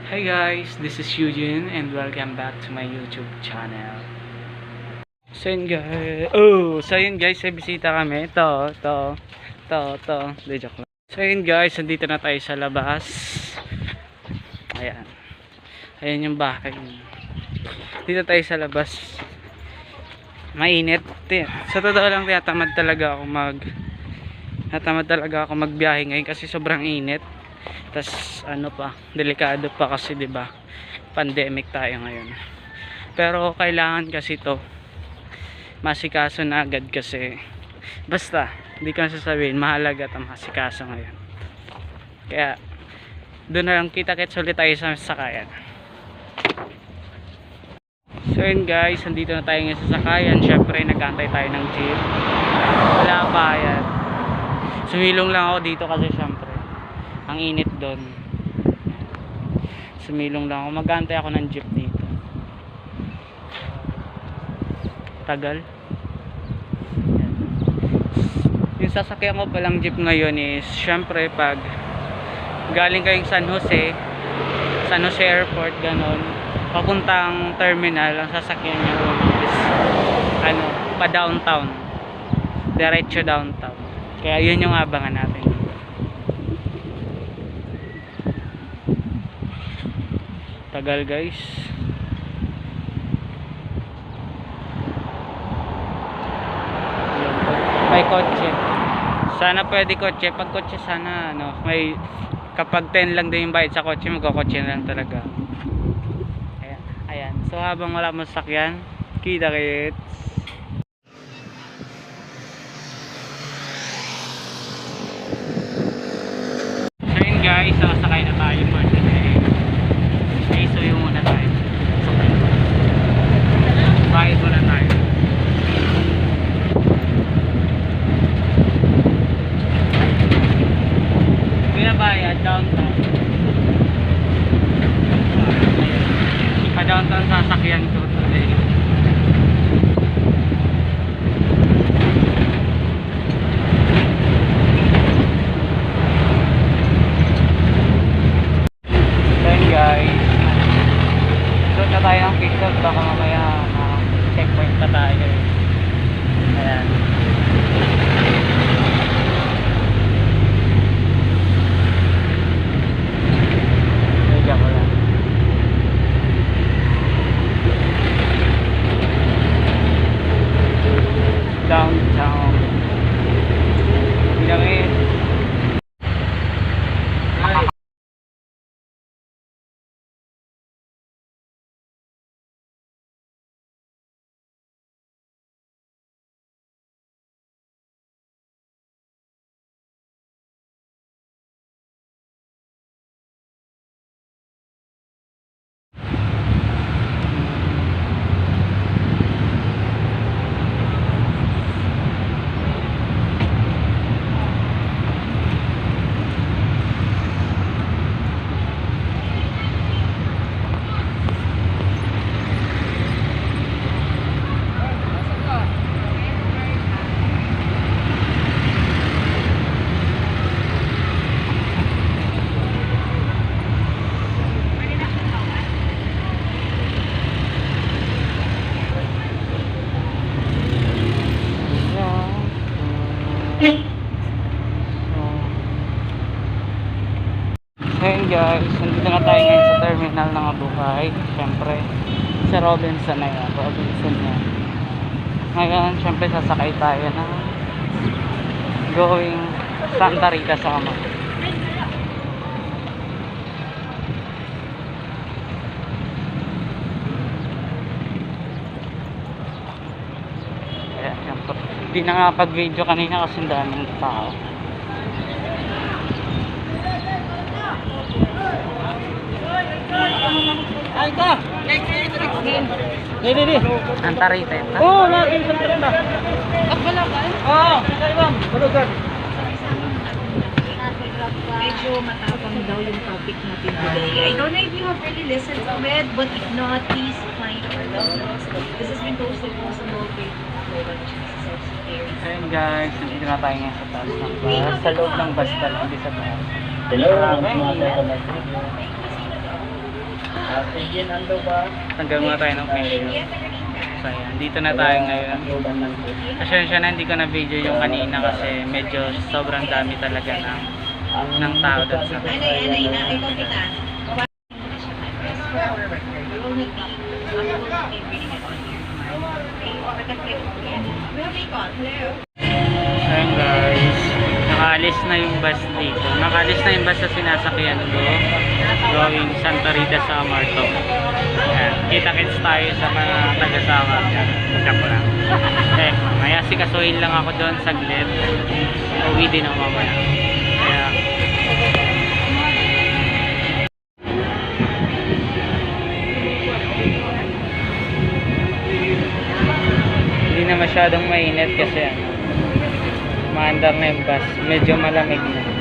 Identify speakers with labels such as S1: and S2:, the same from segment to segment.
S1: Hi guys, this is Eugene and welcome back to my YouTube channel. So yun guys, may bisita kami. Ito. Di joke lang. So yun guys, nandito na tayo sa labas. Ayan. Ayan yung bahay. Dito tayo sa labas. Mainit. Sa totoo lang, natamad talaga ako magbiyahe ngayon kasi sobrang init. Tas delikado pa kasi 'di ba? Pandemic tayo ngayon. Pero kailangan kasi to masikaso na agad kasi basta hindi ko na sasabihin, mahalaga 'tong masikaso ngayon. Kaya doon na lang kita-kits ulit tayo sa sakayan. So yun guys, nandito na tayo ngayon sa sakayan. Syempre nag-aantay tayo ng jeep. Wala pa yan. Sumilong lang ako dito kasi syempre ang init doon. Sumilong lang ako. Mag-aantay ako ng jeep dito. Tagal. Yung sasakyan ko palang jeep ngayon is syempre pag galing kayong San Jose Airport, ganon, papuntang terminal, ang sasakyan nyo is pa downtown, diretso downtown. Kaya yun yung abangan natin. Tagal guys. May kotse. Sana pwede kotse. Pag kotse sana may kapag 10 lang din yung bayad sa kotse, magkakotse na lang talaga. Ayan. So habang wala mo sasakyan, kita-kits. So yun guys, nakasakay na tayo for today. So yung muna tayo. Bayad muna tayo. Binabayad downtown. Pa-downtown sasakyan ko today. Then guys, doon na tayo ng picture, baka mamaya checkpoint pa tayo. Ayan. Diyan ko lang. Downtown. Bilangin. Ayun guys, nandito na tayo ngayon sa terminal ng Abuhay. Siyempre, sa Robinson na yan. Robinson yan. Ngayon, siyempre sasakay tayo na going Santa Rita sa Ama. Ayan, hindi na nga pag-video kanina kasi daming tao.
S2: Ay ka. Di.
S1: Santa Rita ito?
S2: Oh, lagi Santa Rita.
S3: Kapalakan?
S2: Oh, kailan? Bulugan.
S3: Medyo matapang daw yung topic natin today. I don't know if you have really listened to it, but if not, please find our loved ones. This has been posted po sa Mobile Global Jesus of Superior.
S1: Ayun guys, nandito na tayo ngayon sa taas ng bus. Sa loob ng bus pala, hindi sa taas.
S2: Hello, Tingin ando ba?
S1: Tanggal muna tayo ng pressure. So ayan, dito na tayo ngayon. Pasensya na hindi ko na video yung kanina kasi medyo sobrang dami talaga ng tao doon sa
S3: Ikaw kita. We will not be reading it on here. Okay, or I can click on it. We have Icon. Hello.
S1: Ayan guys, nakaalis na yung bus dito. Nakaalis na yung bus sa sinasakyan ko going Santa Rita sa Amarto. Ayan, kita-kits tayo sa mga taga-sama. Check ko lang. Okay, may asikasuhin lang ako doon saglit. Uwi din ako mamaya. Kaya, hindi na masyadong mainit kasi maandar na yung bus, medyo malamig na.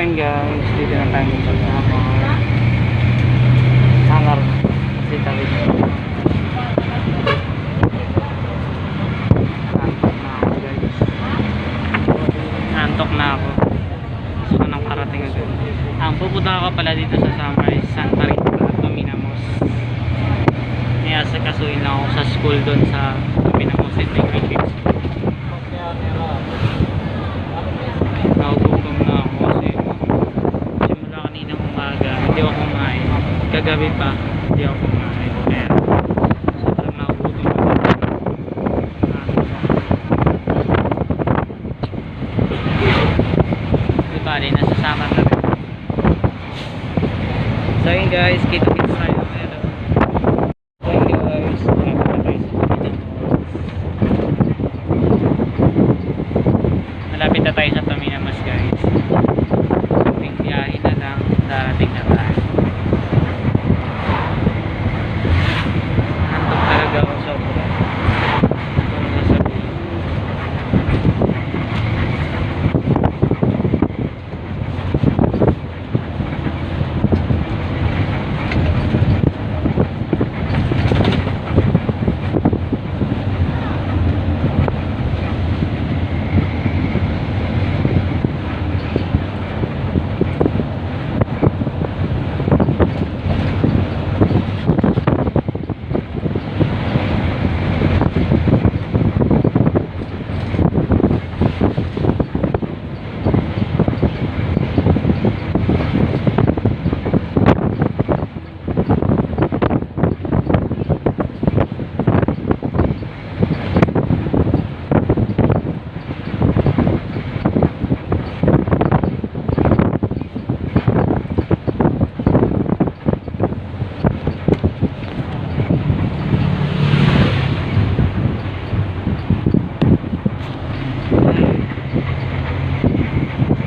S1: ayun guys, dito na tayo sa hangar kasi tawid. Antok na ako. Gusto ko nang karating agad. Pupunta ako pala dito sa Sunrise, Santa Rita at Dominamos. May asakasuin lang ako sa school doon sa Dominamos at may kids. Nagugutom na ako kasi simula kaninang umaga hindi ako kumain. Kagabi pa hindi ako kumain. Kaya sobrang nagugutom ako. Di bali, nasasama na rin. So yun guys, kita-kits tayo. So yun guys, malapit na tayo sa Dominamos guys. Kunting biyahe na lang, darating na tayo. Antok talaga ako sobra. Ano sasabihin?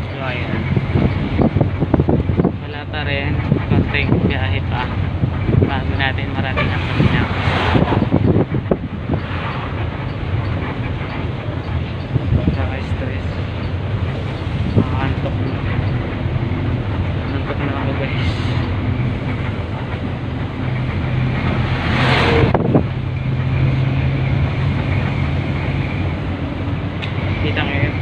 S1: So ayun. Wala pa rin. Konting biyahe pa. Bago natin marating ang Dominamos. Stress. Antok na. Antok na ako guys. Kita ngayon.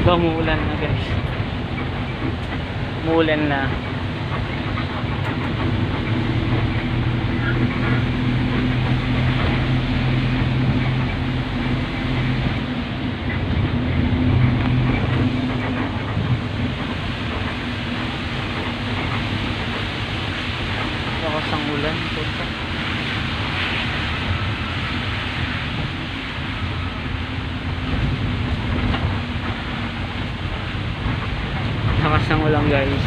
S1: Ito, umuulan na guys. Umuulan na. Lakas ang ulan. Punta. Lakas ng ulan guys.